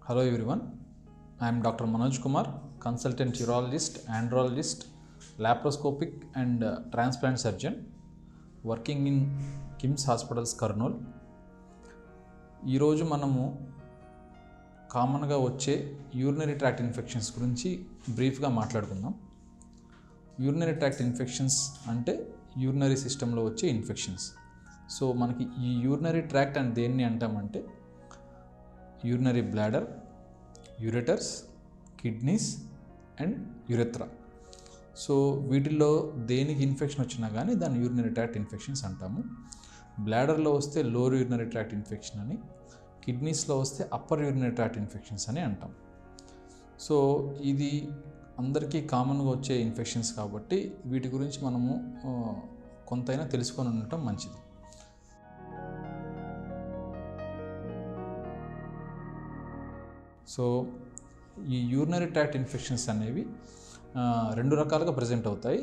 Hello everyone, I am Dr. Manoj Kumar, consultant urologist, andrologist, laparoscopic and transplant surgeon working in KIMS Hospitals Kurnool. ఈరోజు మనము కామన్గా వచ్చే urinary tract infections గురించి బ్రీఫ్గా మాట్లాడుకుందాం. Urinary tract infections అంటే urinary సిస్టంలో వచ్చే ఇన్ఫెక్షన్స్. సో మనకి ఈ యూరినరీ ట్రాక్ట్ అని దేన్ని అంటామంటే urinary bladder, ureters, kidneys and urethra. So వీటిల్లో దేనికి ఇన్ఫెక్షన్ వచ్చినా కానీ దాన్ని యూరినరీ ట్రాక్ట్ ఇన్ఫెక్షన్స్ అంటాము. బ్లాడర్లో వస్తే లోవర్ యూరినరీ ట్రాక్ట్ ఇన్ఫెక్షన్ అని, కిడ్నీస్లో వస్తే అప్పర్ యూరినరీ ట్రాక్ట్ ఇన్ఫెక్షన్స్ అని అంటాం. సో ఇది అందరికీ కామన్గా వచ్చే ఇన్ఫెక్షన్స్ కాబట్టి వీటి గురించి మనము కొంతైనా తెలుసుకొని ఉండటం మంచిది. సో ఈ యూరినరీ ట్రాక్ట్ ఇన్ఫెక్షన్స్ అనేవి రెండు రకాలుగా ప్రజెంట్ అవుతాయి.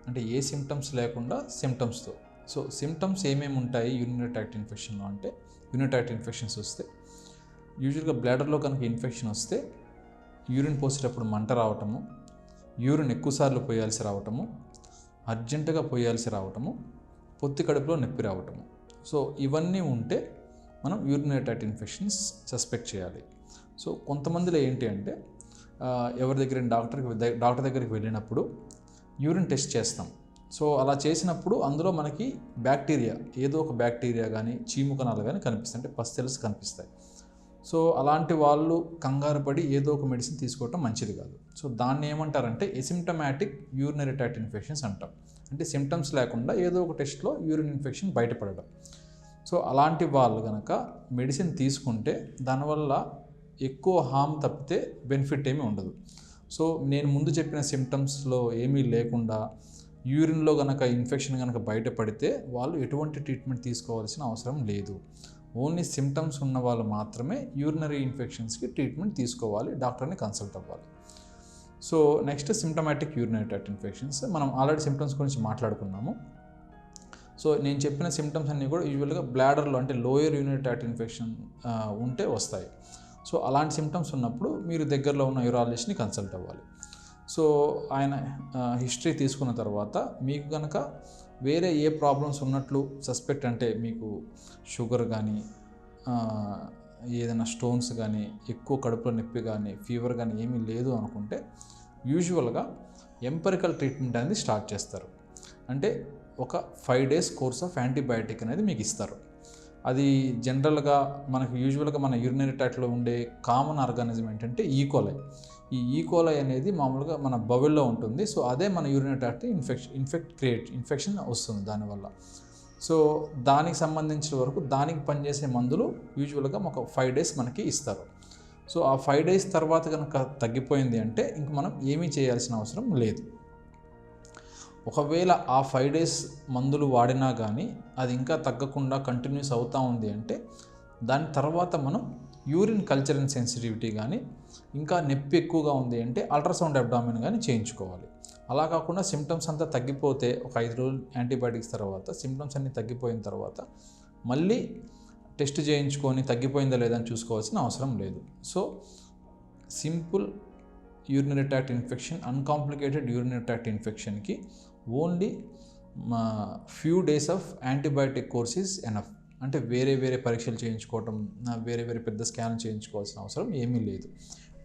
అంటే ఏ సిమ్టమ్స్ లేకుండా సిమ్టమ్స్తో. సో సిమ్టమ్స్ ఏమేమి ఉంటాయి యూరినరీ ట్రాక్ట్ ఇన్ఫెక్షన్లో అంటే, యూరినరీ ట్రాక్ట్ ఇన్ఫెక్షన్స్ వస్తే యూజువల్గా బ్లాడర్లో కనుక ఇన్ఫెక్షన్ వస్తే యూరిన్ పోసేటప్పుడు మంట రావటము, యూరిన్ ఎక్కువసార్లు పోయాల్సి రావటము, అర్జెంటుగా పోయాల్సి రావటము, పొత్తి కడుపులో నొప్పి రావటము. సో ఇవన్నీ ఉంటే మనం యూరినరీ ట్రాక్ట్ ఇన్ఫెక్షన్స్ సస్పెక్ట్ చేయాలి. సో కొంతమందిలో ఏంటి అంటే ఎవరి దగ్గర డాక్టర్ దగ్గరికి వెళ్ళినప్పుడు యూరిన్ టెస్ట్ చేస్తాం. సో అలా చేసినప్పుడు అందులో మనకి బ్యాక్టీరియా, ఏదో ఒక బ్యాక్టీరియా కానీ చీము కణాలు కానీ కనిపిస్తాయి, అంటే పస్టెల్స్ కనిపిస్తాయి. సో అలాంటి వాళ్ళు కంగారు పడి ఏదో ఒక మెడిసిన్ తీసుకోవటం మంచిది కాదు. సో దాన్ని ఏమంటారంటే ఎసిమ్టమాటిక్ యూరినరీ ట్రాక్ట్ ఇన్ఫెక్షన్స్ అంటాం. అంటే సిమ్టమ్స్ లేకుండా ఏదో ఒక టెస్ట్లో యూరిన్ ఇన్ఫెక్షన్ బయటపడడం. సో అలాంటి వాళ్ళు కనుక మెడిసిన్ తీసుకుంటే దానివల్ల ఎక్కువ హామ్ తప్పితే బెనిఫిట్ ఏమీ ఉండదు. సో నేను ముందు చెప్పిన సిమ్టమ్స్లో ఏమీ లేకుండా యూరిన్లో కనుక ఇన్ఫెక్షన్ కనుక బయటపడితే వాళ్ళు ఎటువంటి ట్రీట్మెంట్ తీసుకోవాల్సిన అవసరం లేదు. ఓన్లీ సిమ్టమ్స్ ఉన్న వాళ్ళు మాత్రమే యూరినరీ ఇన్ఫెక్షన్స్కి ట్రీట్మెంట్ తీసుకోవాలి, డాక్టర్ని కన్సల్ట్ అవ్వాలి. So next symptomatic urinary tract infections. మనం ఆల్రెడీ సిమ్టమ్స్ గురించి మాట్లాడుకున్నాము. సో నేను చెప్పిన సిమ్టమ్స్ అన్నీ కూడా యూజువల్గా బ్లాడర్లో అంటే లోయర్ యూరినరీ ట్రాక్ట్ ఇన్ఫెక్షన్ ఉంటే వస్తాయి. సో అలాంటి సిమ్టమ్స్ ఉన్నప్పుడు మీరు దగ్గరలో ఉన్న యూరాలజిస్ట్ని కన్సల్ట్ అవ్వాలి. సో ఆయన హిస్టరీ తీసుకున్న తర్వాత మీకు కనుక వేరే ఏ ప్రాబ్లమ్స్ ఉన్నట్లు సస్పెక్ట్, అంటే మీకు షుగర్ కానీ ఏదైనా స్టోన్స్ కానీ ఎక్కువ కడుపులో నొప్పి కానీ ఫీవర్ కానీ ఏమీ లేదు అనుకుంటే యూజువల్గా ఎంపెరికల్ ట్రీట్మెంట్ అనేది స్టార్ట్ చేస్తారు. అంటే ఒక 5 days కోర్స్ ఆఫ్ యాంటీబయాటిక్ అనేది మీకు ఇస్తారు. అది జనరల్గా మనకు యూజువల్గా మన యూరినరీ ట్రాక్ట్లో ఉండే కామన్ ఆర్గానిజం ఏంటంటే ఈకోలై. ఈ ఈకోలై అనేది మామూలుగా మన బౌల్లో ఉంటుంది. సో అదే మన యూరినరీ ట్రాక్ట్ ఇన్ఫెక్షన్ వస్తుంది దానివల్ల. సో దానికి సంబంధించిన వరకు దానికి పనిచేసే మందులు యూజువల్గా ఒక 5 days మనకి ఇస్తారు. సో ఆ 5 days తర్వాత కనుక తగ్గిపోయింది అంటే ఇంక మనం ఏమీ చేయాల్సిన అవసరం లేదు. ఒకవేళ ఆ 5 days మందులు వాడినా కానీ అది ఇంకా తగ్గకుండా కంటిన్యూస్ అవుతూ ఉంది అంటే దాని తర్వాత మనం యూరిన్ కల్చర్ అండ్ సెన్సిటివిటీ కానీ, ఇంకా నొప్పి ఎక్కువగా ఉంది అంటే అల్ట్రాసౌండ్ అబ్డామిన్ కానీ చేయించుకోవాలి. అలా కాకుండా సిమ్టమ్స్ అంతా తగ్గిపోతే ఒక 5 రోజులు యాంటీబయాటిక్స్ తర్వాత సిమ్టమ్స్ అన్నీ తగ్గిపోయిన తర్వాత మళ్ళీ టెస్ట్ చేయించుకొని తగ్గిపోయిందా లేదా అని చూసుకోవాల్సిన అవసరం లేదు. So simple urinary tract infection, uncomplicated urinary tract ఇన్ఫెక్షన్కి only few days of antibiotic course is enough. అంటే వేరే పరీక్షలు చేయించుకోవటం, వేరే పెద్ద స్కాన్ చేయించుకోవాల్సిన అవసరం ఏమీ లేదు.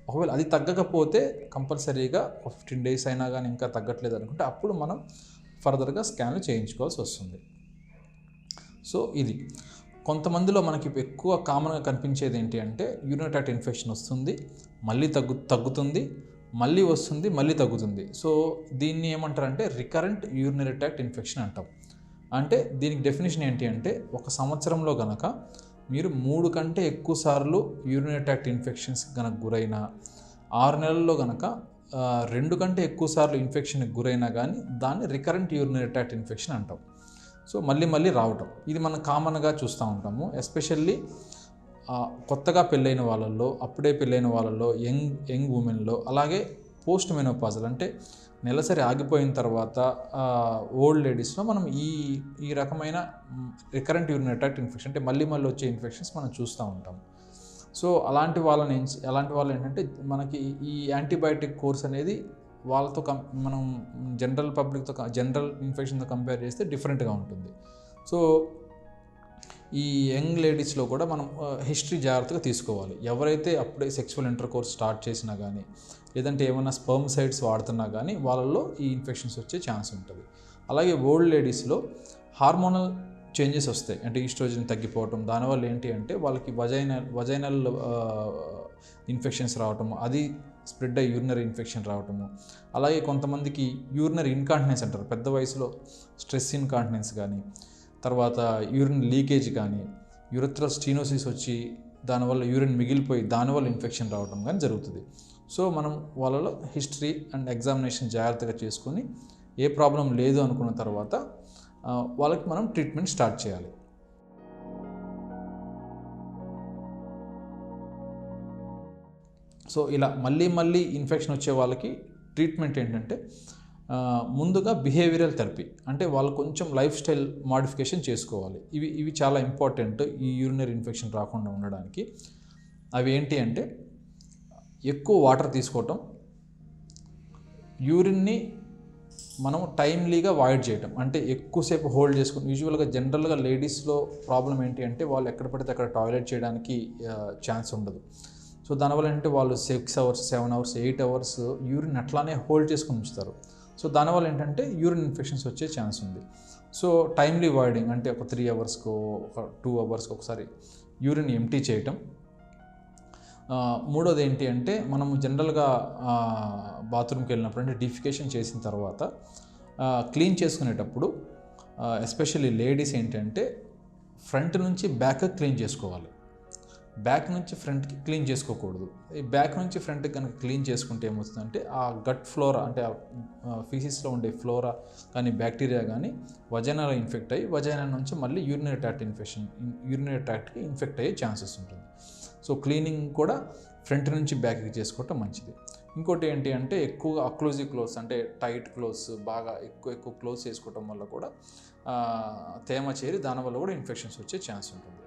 ఒకవేళ అది తగ్గకపోతే కంపల్సరీగా 15 days అయినా కానీ ఇంకా తగ్గట్లేదు అనుకుంటే అప్పుడు మనం ఫర్దర్గా స్కాన్లు చేయించుకోవాల్సి వస్తుంది. సో ఇది కొంతమందిలో మనకి ఎక్కువ కామన్గా కనిపించేది ఏంటి అంటే యూరినరీ ట్రాక్ట్ ఇన్ఫెక్షన్ వస్తుంది, మళ్ళీ తగ్గుతుంది, మళ్ళీ వస్తుంది, మళ్ళీ తగ్గుతుంది. సో దీన్ని ఏమంటారంటే రికరెంట్ యూరినరీ ట్రాక్ట్ ఇన్ఫెక్షన్ అంటాం. అంటే దీనికి డెఫినేషన్ ఏంటి అంటే ఒక సంవత్సరంలో కనుక మీరు 3 కంటే ఎక్కువ సార్లు యూరినరీ ట్రాక్ట్ ఇన్ఫెక్షన్స్ కనుక గురైనా, 6 నెలల్లో కనుక 2 కంటే ఎక్కువ సార్లు ఇన్ఫెక్షన్కి గురైనా కానీ దాన్ని రికరెంట్ యూరినరీ ట్రాక్ట్ ఇన్ఫెక్షన్ అంటాం. సో మళ్ళీ రావటం ఇది మనం కామన్గా చూస్తూ ఉంటాము. ఎస్పెషల్లీ కొత్తగా పెళ్ళైన వాళ్ళల్లో, అప్పుడే పెళ్ళైన వాళ్ళల్లో, యంగ్ ఉమెన్లో, అలాగే పోస్ట్ మెనోపాజల్ అంటే నెలసరి ఆగిపోయిన తర్వాత ఓల్డ్ లేడీస్లో మనం ఈ రకమైన రికరెంట్ యూరినరీ ట్రాక్ట్ ఇన్ఫెక్షన్ అంటే మళ్ళీ వచ్చే ఇన్ఫెక్షన్స్ మనం చూస్తూ ఉంటాం. సో అలాంటి వాళ్ళు ఏంటంటే మనకి ఈ యాంటీబయాటిక్ కోర్స్ అనేది వాళ్ళతో మనం జనరల్ ఇన్ఫెక్షన్తో కంపేర్ చేస్తే డిఫరెంట్గా ఉంటుంది. సో ఈ యంగ్ లేడీస్లో కూడా మనం హిస్టరీ జాగ్రత్తగా తీసుకోవాలి. ఎవరైతే అప్పుడే సెక్సువల్ ఇంటర్కోర్స్ స్టార్ట్ చేసినా కానీ, లేదంటే ఏమైనా స్పర్మ్సైడ్స్ వాడుతున్నా కానీ వాళ్ళల్లో ఈ ఇన్ఫెక్షన్స్ వచ్చే ఛాన్స్ ఉంటుంది. అలాగే ఓల్డ్ లేడీస్లో హార్మోనల్ చేంజెస్ వస్తాయి, అంటే ఈస్ట్రోజన్ తగ్గిపోవటం. దానివల్ల ఏంటి అంటే వాళ్ళకి వజైనల్ ఇన్ఫెక్షన్స్ రావటము, అది స్ప్రెడ్ అయ్యి యూరినరీ ఇన్ఫెక్షన్ రావటము. అలాగే కొంతమందికి యూరినరీ ఇన్కాంటినెన్స్ అంటారు, పెద్ద వయసులో స్ట్రెస్ ఇన్కాంటినెన్స్ కానీ, తర్వాత యూరిన్ లీకేజ్ కానీ, యూరెథ్రల్ స్టీనోసిస్ వచ్చి దానివల్ల యూరిన్ మిగిలిపోయి దానివల్ల ఇన్ఫెక్షన్ రావడం కానీ జరుగుతుంది. సో మనం వాళ్ళలో హిస్టరీ అండ్ ఎగ్జామినేషన్ జాగ్రత్తగా చేసుకొని ఏ ప్రాబ్లం లేదు అనుకున్న తర్వాత వాళ్ళకి మనం ట్రీట్మెంట్ స్టార్ట్ చేయాలి. సో ఇలా మళ్ళీ ఇన్ఫెక్షన్ వచ్చే వాళ్ళకి ట్రీట్మెంట్ ఏంటంటే ముందుగా బిహేవియరల్ థెరపీ, అంటే వాళ్ళు కొంచెం లైఫ్ స్టైల్ మాడిఫికేషన్ చేసుకోవాలి. ఇవి చాలా ఇంపార్టెంట్ ఈ యూరినరీ ఇన్ఫెక్షన్ రాకుండా ఉండడానికి. అవి ఏంటి అంటే ఎక్కువ వాటర్ తీసుకోవటం, యూరిన్ని మనం టైమ్లీగా వాయిడ్ చేయటం, అంటే ఎక్కువసేపు హోల్డ్ చేసుకుని. యూజువల్గా జనరల్గా లేడీస్లో ప్రాబ్లం ఏంటి అంటే వాళ్ళు ఎక్కడ పడితే అక్కడ టాయిలెట్ చేయడానికి ఛాన్స్ ఉండదు. సో దానివల్ల ఏంటంటే వాళ్ళు 6 hours 7 hours 8 hours యూరిన్ అట్లానే హోల్డ్ చేసుకుని ఉంచుతారు. సో దానివల్ల ఏంటంటే యూరిన్ ఇన్ఫెక్షన్స్ వచ్చే ఛాన్స్ ఉంది. సో టైమ్లీ వాయిడింగ్ అంటే ఒక 3 hours-కో ఒక 2 hours-కో ఒకసారి యూరిన్ ఎంటీ చేయటం. మూడోది ఏంటి అంటే మనము జనరల్గా బాత్రూమ్కి వెళ్ళినప్పుడు, అంటే డిఫికేషన్ చేసిన తర్వాత క్లీన్ చేసుకునేటప్పుడు ఎస్పెషల్లీ లేడీస్ ఏంటంటే ఫ్రంట్ నుంచి బ్యాక్ క్లీన్ చేసుకోవాలి, బ్యాక్ నుంచి ఫ్రంట్కి క్లీన్ చేసుకోకూడదు. ఈ బ్యాక్ నుంచి ఫ్రంట్కి కనుక క్లీన్ చేసుకుంటే ఏమవుతుందంటే ఆ గట్ ఫ్లోరా, అంటే ఫీసిస్లో ఉండే ఫ్లోరా కానీ బ్యాక్టీరియా కానీ వజైనాలో ఇన్ఫెక్ట్ అయ్యి వజైనా నుంచి మళ్ళీ యూరినరీ ట్రాక్ట్కి ఇన్ఫెక్ట్ అయ్యే ఛాన్సెస్ ఉంటుంది. సో క్లీనింగ్ కూడా ఫ్రంట్ నుంచి బ్యాక్కి చేసుకోవటం మంచిది. ఇంకోటి ఏంటి అంటే ఎక్కువగా అక్లూజివ్ క్లోత్స్, అంటే టైట్ క్లోత్స్, బాగా ఎక్కువ క్లోత్స్ వేసుకోవటం వల్ల కూడా తేమ చేరి దానివల్ల కూడా ఇన్ఫెక్షన్స్ వచ్చే ఛాన్స్ ఉంటుంది.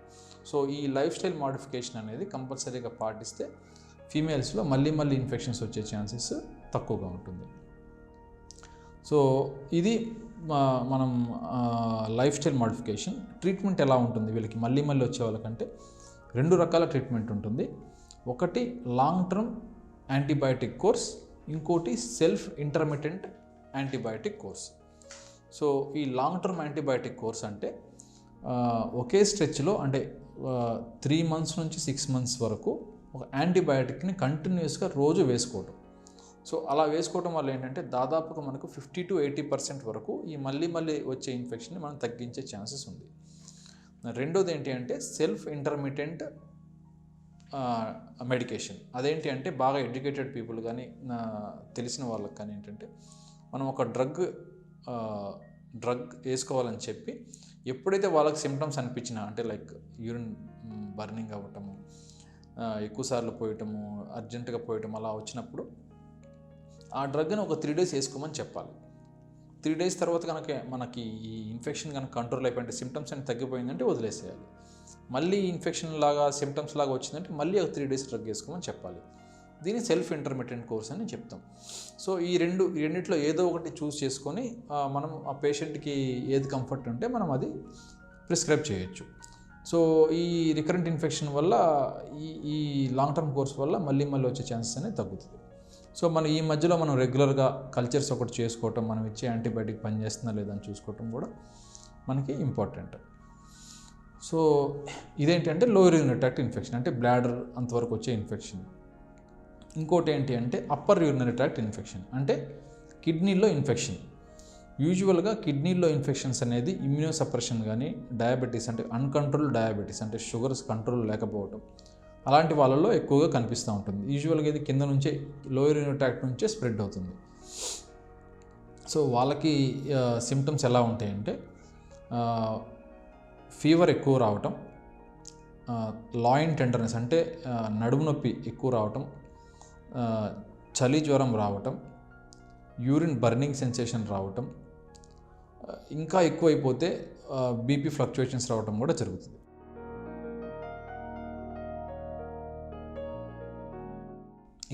సో ఈ లైఫ్ స్టైల్ మాడిఫికేషన్ అనేది కంపల్సరీగా పాటిస్తే ఫీమేల్స్లో మళ్ళీ ఇన్ఫెక్షన్స్ వచ్చే ఛాన్సెస్ తక్కువగా ఉంటుంది. సో ఇది మనం లైఫ్ స్టైల్ మాడిఫికేషన్. ట్రీట్మెంట్ ఎలా ఉంటుంది వీళ్ళకి మళ్ళీ వచ్చే వాళ్ళకంటే 2 రకాల ట్రీట్మెంట్ ఉంటుంది. ఒకటి లాంగ్ టర్మ్ యాంటీబయాటిక్ కోర్స్, ఇంకోటి self intermittent antibiotic course. So ఈ లాంగ్ టర్మ్ యాంటీబయాటిక్ కోర్స్ అంటే ఒకే స్ట్రెచ్లో, అంటే 3 months నుంచి 6 months వరకు ఒక యాంటీబయాటిక్ని కంటిన్యూస్గా రోజు వేసుకోవటం. సో అలా వేసుకోవడం వల్ల ఏంటంటే దాదాపుగా మనకు 50 to 80% వరకు ఈ మళ్ళీ వచ్చే ఇన్ఫెక్షన్ని మనం తగ్గించే ఛాన్సెస్ ఉంది. రెండోది ఏంటి అంటే సెల్ఫ్ ఇంటర్మిటెంట్ మెడికేషన్. అదేంటి అంటే బాగా ఎడ్యుకేటెడ్ పీపుల్ కానీ తెలిసిన వాళ్ళకి కానీ ఏంటంటే మనం ఒక డ్రగ్ వేసుకోవాలని చెప్పి ఎప్పుడైతే వాళ్ళకి సిమ్టమ్స్ అనిపించినా, అంటే లైక్ యూరిన్ బర్నింగ్ అవ్వటము, ఎక్కువసార్లు పోయటము, అర్జెంటుగా పోయటం అలా వచ్చినప్పుడు ఆ డ్రగ్ని ఒక 3 days వేసుకోమని చెప్పాలి. 3 days తర్వాత కనుక మనకి ఈ ఇన్ఫెక్షన్ కనుక కంట్రోల్ అయిపోయింటే, సిమ్టమ్స్ అని తగ్గిపోయిందంటే వదిలేసేయాలి. మళ్ళీ ఇన్ఫెక్షన్ లాగా సిమ్టమ్స్ లాగా వచ్చిందంటే మళ్ళీ ఒక 3 days డ్రగ్ వేసుకోమని చెప్పాలి. దీన్ని సెల్ఫ్ ఇంటర్మిటెంట్ కోర్స్ అని చెప్తాం. సో ఈ రెండిట్లో ఏదో ఒకటి చూస్ చేసుకొని మనం ఆ పేషెంట్కి ఏది కంఫర్ట్ ఉంటే మనం అది ప్రిస్క్రైబ్ చేయొచ్చు. సో ఈ రికరెంట్ ఇన్ఫెక్షన్ వల్ల ఈ లాంగ్ టర్మ్ కోర్స్ వల్ల మళ్ళీ వచ్చే ఛాన్సెస్ అనేది తగ్గుతుంది. సో మనం ఈ మధ్యలో మనం రెగ్యులర్గా కల్చర్స్ ఒకటి చేసుకోవటం, మనం ఇచ్చే యాంటీబయాటిక్ పనిచేస్తుందా లేదని చూసుకోవటం కూడా మనకి ఇంపార్టెంట్. సో ఇదేంటంటే లోయర్ యూరినరీ ట్రాక్ట్ ఇన్ఫెక్షన్, అంటే బ్లాడర్ అంతవరకు వచ్చే ఇన్ఫెక్షన్. ఇంకోటి ఏంటి అంటే అప్పర్ యూరినరీ ట్రాక్ట్ ఇన్ఫెక్షన్, అంటే కిడ్నీలో ఇన్ఫెక్షన్. యూజువల్గా కిడ్నీలో ఇన్ఫెక్షన్స్ అనేది ఇమ్యూనోసప్రెషన్ కానీ, డయాబెటీస్ అంటే అన్కంట్రోల్డ్ డయాబెటీస్, అంటే షుగర్స్ కంట్రోల్ లేకపోవటం, అలాంటి వాళ్ళలో ఎక్కువగా కనిపిస్తూ ఉంటుంది. యూజువల్గా ఇది కింద నుంచే లోయర్ యూరినరీ ట్రాక్ట్ నుంచే స్ప్రెడ్ అవుతుంది. సో వాళ్ళకి సిమ్టమ్స్ ఎలా ఉంటాయంటే ఫీవర్ ఎక్కువ రావటం, లాయిన్ టెండర్నెస్ అంటే నడుము నొప్పి ఎక్కువ రావటం, చలి జ్వరం రావటం, యూరిన్ బర్నింగ్ సెన్సేషన్ రావటం, ఇంకా ఎక్కువైపోతే బీపీ ఫ్లక్చుయేషన్స్ రావటం కూడా జరుగుతుంది.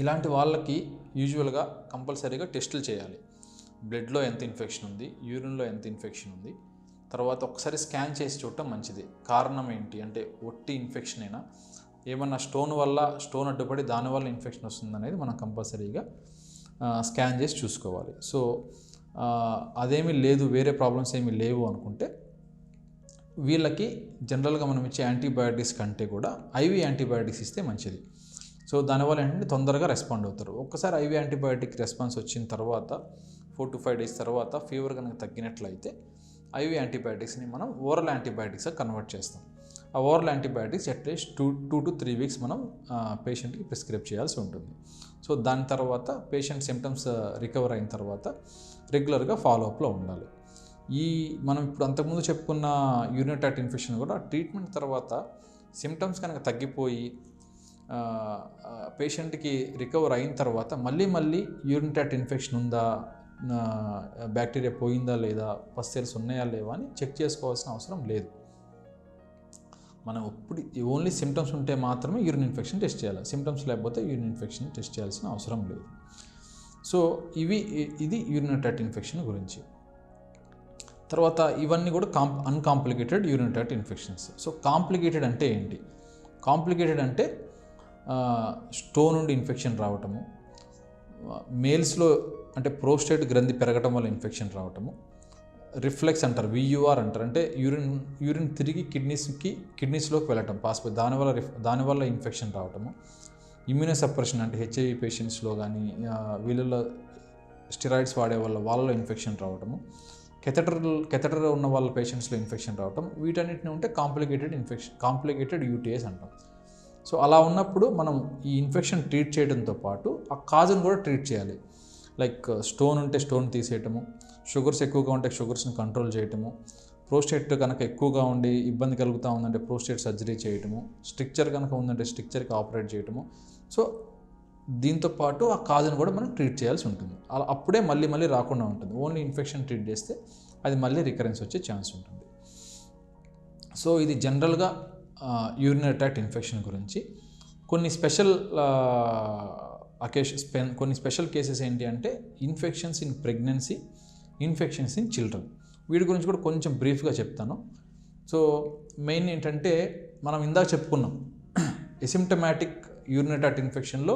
ఇలాంటి వాళ్ళకి యూజువల్గా కంపల్సరీగా టెస్టులు చేయాలి. బ్లడ్లో ఎంత ఇన్ఫెక్షన్ ఉంది, యూరిన్లో ఎంత ఇన్ఫెక్షన్ ఉంది, తర్వాత ఒకసారి స్కాన్ చేసి చూడటం మంచిది. కారణం ఏంటి అంటే ఒట్టి ఇన్ఫెక్షన్ అయినా, ఏమన్నా స్టోన్ అడ్డుపడి దానివల్ల ఇన్ఫెక్షన్ వస్తుందనేది మనం కంపల్సరీగా స్కాన్ చేసి చూసుకోవాలి. సో అదేమీ లేదు, వేరే ప్రాబ్లమ్స్ ఏమీ లేవు అనుకుంటే వీళ్ళకి జనరల్గా మనం ఇచ్చే యాంటీబయాటిక్స్ కంటే కూడా ఐవీ యాంటీబయాటిక్స్ ఇస్తే మంచిది. సో దానివల్ల ఏంటంటే తొందరగా రెస్పాండ్ అవుతారు. ఒక్కసారి ఐవీ యాంటీబయాటిక్ రెస్పాన్స్ వచ్చిన తర్వాత 4 to 5 days తర్వాత ఫీవర్ కనుక తగ్గినట్లయితే ఐవీ యాంటీబయాటిక్స్ని మనం ఓరల్ యాంటీబయాటిక్స్గా కన్వర్ట్ చేస్తాం. ఆ oral antibiotics at least 2 to 3 weeks మనం పేషెంట్కి ప్రిస్క్రైబ్ చేయాల్సి ఉంటుంది. సో దాని తర్వాత పేషెంట్ సిమ్టమ్స్ రికవర్ అయిన తర్వాత రెగ్యులర్గా ఫాలోఅప్లో ఉండాలి. మనం ఇప్పుడు అంతకుముందు చెప్పుకున్న యూరినరీ ట్రాక్ట్ ఇన్ఫెక్షన్ కూడా ట్రీట్మెంట్ తర్వాత సిమ్టమ్స్ కనుక తగ్గిపోయి పేషెంట్కి రికవర్ అయిన తర్వాత మళ్ళీ యూరినరీ ట్రాక్ట్ ఇన్ఫెక్షన్ ఉందా, బ్యాక్టీరియా పోయిందా లేదా, పస్సెల్స్ ఉన్నాయా లేవా అని చెక్ చేసుకోవాల్సిన అవసరం లేదు. మనం ఇప్పుడు ఓన్లీ సిమ్టమ్స్ ఉంటే మాత్రమే యూరిన్ ఇన్ఫెక్షన్ టెస్ట్ చేయాలి. సిమ్టమ్స్ లేకపోతే యూరిన్ ఇన్ఫెక్షన్ టెస్ట్ చేయాల్సిన అవసరం లేదు. సో ఇది యూరినరీ ట్రాక్ట్ ఇన్ఫెక్షన్ గురించి. తర్వాత ఇవన్నీ కూడా uncomplicated urinary tract infections. So complicated అంటే ఏంటి? కాంప్లికేటెడ్ అంటే స్టోన్ నుండి ఇన్ఫెక్షన్ రావటము, మేల్స్లో అంటే ప్రోస్టేట్ గ్రంథి పెరగటం వల్ల ఇన్ఫెక్షన్ రావటము, రిఫ్లెక్స్ అంటారు, వియూఆర్ అంటారు, అంటే యూరిన్ తిరిగి కిడ్నీస్లోకి వెళ్ళటం పాసిబుల్, దానివల్ల ఇన్ఫెక్షన్ రావటము, ఇమ్యూనో సప్రెషన్ అంటే హెచ్ఐవి పేషెంట్స్లో కానీ వీళ్ళలో స్టెరాయిడ్స్ వాడే వాళ్ళలో ఇన్ఫెక్షన్ రావటము, కెథెటర్ ఉన్న వాళ్ళ పేషెంట్స్లో ఇన్ఫెక్షన్ రావటం, వీటన్నిటిని ఉంటే కాంప్లికేటెడ్ యూటీఐస్ అంటాం. సో అలా ఉన్నప్పుడు మనం ఈ ఇన్ఫెక్షన్ ట్రీట్ చేయడంతో పాటు ఆ కాజును కూడా ట్రీట్ చేయాలి. లైక్ స్టోన్ ఉంటే స్టోన్ తీసేయటము, షుగర్స్ ఎక్కువగా ఉంటే షుగర్స్ని కంట్రోల్ చేయటము, ప్రోస్టేట్ కనుక ఎక్కువగా ఉండి ఇబ్బంది కలుగుతూ ఉందంటే ప్రోస్టేట్ సర్జరీ చేయటము, స్ట్రిక్చర్ కనుక ఉందంటే స్ట్రిక్చర్కి ఆపరేట్ చేయటము. సో దీంతో పాటు ఆ కాజును కూడా మనం ట్రీట్ చేయాల్సి ఉంటుంది. అలా అప్పుడే మళ్ళీ రాకుండా ఉంటుంది. ఓన్లీ ఇన్ఫెక్షన్ ట్రీట్ చేస్తే అది మళ్ళీ రికరెన్స్ వచ్చే ఛాన్స్ ఉంటుంది. సో ఇది జనరల్గా యూరినరీ ట్రాక్ట్ ఇన్ఫెక్షన్ గురించి. కొన్ని స్పెషల్ కేసెస్ ఏంటి అంటే infections in pregnancy, infections in children. వీటి గురించి కూడా కొంచెం బ్రీఫ్గా చెప్తాను. సో మెయిన్ ఏంటంటే మనం ఇందాక చెప్పుకున్నాం, ఎసిమ్టమాటిక్ యూరినరీ ట్రాక్ట్ ఇన్ఫెక్షన్లో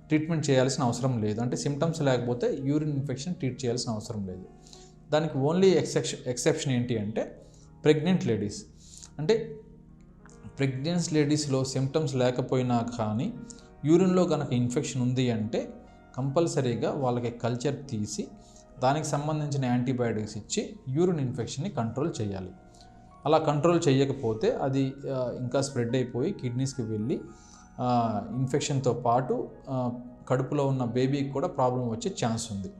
ట్రీట్మెంట్ చేయాల్సిన అవసరం లేదు. అంటే సిమ్టమ్స్ లేకపోతే యూరిన్ ఇన్ఫెక్షన్ ట్రీట్ చేయాల్సిన అవసరం లేదు. దానికి ఓన్లీ ఎక్సెప్షన్ ఏంటి అంటే ప్రెగ్నెంట్ లేడీస్. అంటే ప్రెగ్నెన్సీ లేడీస్లో సిమ్టమ్స్ లేకపోయినా కానీ యూరిన్లో కనుక ఇన్ఫెక్షన్ ఉంది అంటే కంపల్సరీగా వాళ్ళకి కల్చర్ తీసి దానికి సంబంధించిన యాంటీబయాటిక్స్ ఇచ్చి యూరిన్ ఇన్ఫెక్షన్ని కంట్రోల్ చేయాలి. అలా కంట్రోల్ చేయకపోతే అది ఇంకా స్ప్రెడ్ అయిపోయి కిడ్నీస్కి వెళ్ళి ఇన్ఫెక్షన్తో పాటు కడుపులో ఉన్న బేబీకి కూడా ప్రాబ్లం వచ్చే ఛాన్స్ ఉంది.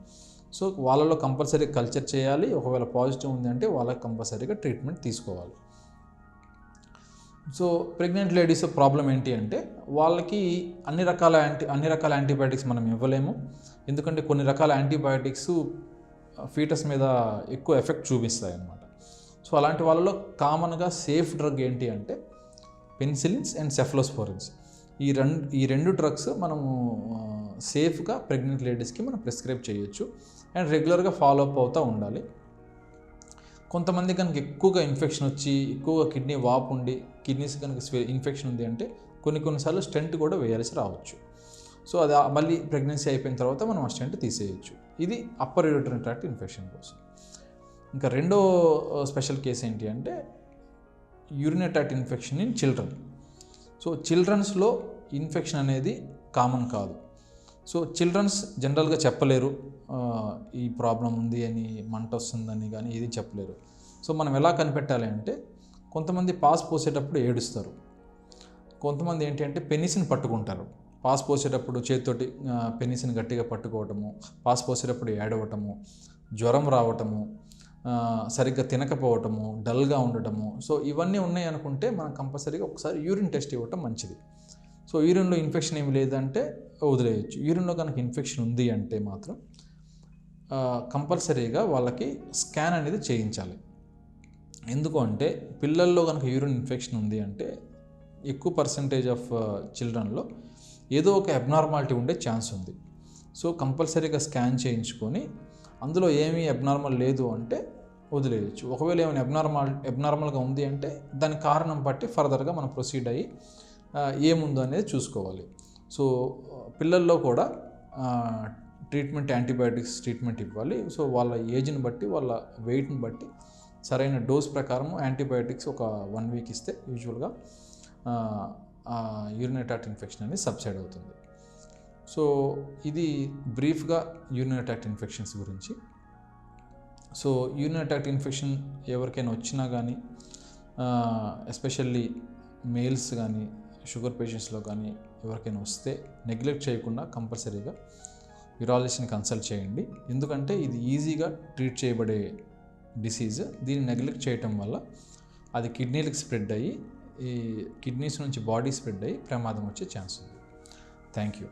సో వాళ్ళలో కంపల్సరీ కల్చర్ చేయాలి. ఒకవేళ పాజిటివ్ ఉంది అంటే వాళ్ళకి కంపల్సరీగా ట్రీట్మెంట్ తీసుకోవాలి. సో ప్రెగ్నెంట్ లేడీస్ ప్రాబ్లం ఏంటి అంటే వాళ్ళకి అన్ని రకాల యాంటీబయాటిక్స్ మనం ఇవ్వలేము. ఎందుకంటే కొన్ని రకాల యాంటీబయాటిక్స్ ఫీటస్ మీద ఎక్కువ ఎఫెక్ట్ చూపిస్తాయి అన్నమాట. సో అలాంటి వాళ్ళలో కామన్గా సేఫ్ డ్రగ్ ఏంటి అంటే పెన్సిలిన్స్ అండ్ సెఫ్లోస్పోరిన్స్. ఈ రెండు డ్రగ్స్ మనము సేఫ్గా ప్రెగ్నెంట్ లేడీస్కి మనం ప్రిస్క్రైబ్ చేయొచ్చు అండ్ రెగ్యులర్గా ఫాలోఅప్ అవుతూ ఉండాలి. కొంతమంది కనుక ఎక్కువగా ఇన్ఫెక్షన్ వచ్చి ఎక్కువగా కిడ్నీ వాపు ఉండి కిడ్నీస్ కనుక ఇన్ఫెక్షన్ ఉంది అంటే కొన్నిసార్లు స్టెంట్ కూడా వేయాల్సి రావచ్చు. సో అది మళ్ళీ ప్రెగ్నెన్సీ అయిపోయిన తర్వాత మనం ఆ స్టెంట్ తీసేయచ్చు. ఇది అప్పర్ యూరినరీ ట్రాక్ట్ ఇన్ఫెక్షన్ కోసం. ఇంకా రెండో స్పెషల్ కేసు ఏంటి అంటే urinary tract infection in children. So చిల్డ్రన్స్లో ఇన్ఫెక్షన్ అనేది కామన్ కాదు. సో చిల్డ్రన్స్ జనరల్గా చెప్పలేరు ఈ ప్రాబ్లం ఉంది అని, మంట వస్తుందని కానీ ఇది చెప్పలేరు. సో మనం ఎలా కనిపెట్టాలి అంటే కొంతమంది పాస్ పోసేటప్పుడు ఏడుస్తారు, కొంతమంది ఏంటి అంటే పెనిస్ని పట్టుకుంటారు. పాస్ పోసేటప్పుడు చేతితోటి పెనిస్ని గట్టిగా పట్టుకోవటము, పాస్ పోసేటప్పుడు ఏడవటము, జ్వరం రావటము, సరిగ్గా తినకపోవటము, డల్గా ఉండటము. సో ఇవన్నీ ఉన్నాయి అనుకుంటే మనం కంపల్సరీగా ఒకసారి యూరిన్ టెస్ట్ ఇవ్వటం మంచిది. సో యూరిన్లో ఇన్ఫెక్షన్ ఏమి లేదంటే వదిలేయచ్చు. యూరిన్లో కనుక ఇన్ఫెక్షన్ ఉంది అంటే మాత్రం కంపల్సరీగా వాళ్ళకి స్కాన్ అనేది చేయించాలి. ఎందుకు అంటే పిల్లల్లో కనుక యూరిన్ ఇన్ఫెక్షన్ ఉంది అంటే ఎక్కువ పర్సంటేజ్ ఆఫ్ చిల్డ్రన్లో ఏదో ఒక అబ్నార్మాలిటీ ఉండే ఛాన్స్ ఉంది. సో కంపల్సరీగా స్కాన్ చేయించుకొని అందులో ఏమీ అబ్నార్మల్ లేదు అంటే వదిలేయచ్చు. ఒకవేళ ఏమైనా అబ్నార్మల్గా ఉంది అంటే దాని కారణం బట్టి ఫర్దర్గా మనం ప్రొసీడ్ అయ్యి ఏముందో అనేది చూసుకోవాలి. సో పిల్లల్లో కూడా ట్రీట్మెంట్, యాంటీబయాటిక్స్ ట్రీట్మెంట్ ఇవ్వాలి. సో వాళ్ళ ఏజ్ని బట్టి, వాళ్ళ వెయిట్ని బట్టి సరైన డోస్ ప్రకారం యాంటీబయాటిక్స్ ఒక 1 వీక్ ఇస్తే యూజువల్గా యూరినరీ ట్రాక్ట్ ఇన్ఫెక్షన్ అనేది సబ్సైడ్ అవుతుంది. సో ఇది బ్రీఫ్గా యూరినరీ ట్రాక్ట్ ఇన్ఫెక్షన్స్ గురించి. సో యూరినరీ ట్రాక్ట్ ఇన్ఫెక్షన్ ఎవరికైనా వచ్చినా కానీ, ఎస్పెషల్లీ మేల్స్ కానీ, షుగర్ పేషెంట్స్లో కానీ ఎవరికైనా వస్తే నెగ్లెక్ట్ చేయకుండా కంపల్సరీగా యూరాలజిస్ట్ని కన్సల్ట్ చేయండి. ఎందుకంటే ఇది ఈజీగా ట్రీట్ చేయబడే డిసీజ్. దీన్ని నెగ్లెక్ట్ చేయటం వల్ల అది కిడ్నీలకు స్ప్రెడ్ అయ్యి, ఈ కిడ్నీస్ నుంచి బాడీ స్ప్రెడ్ అయ్యి ప్రమాదం వచ్చే ఛాన్స్ ఉంది. Thank you.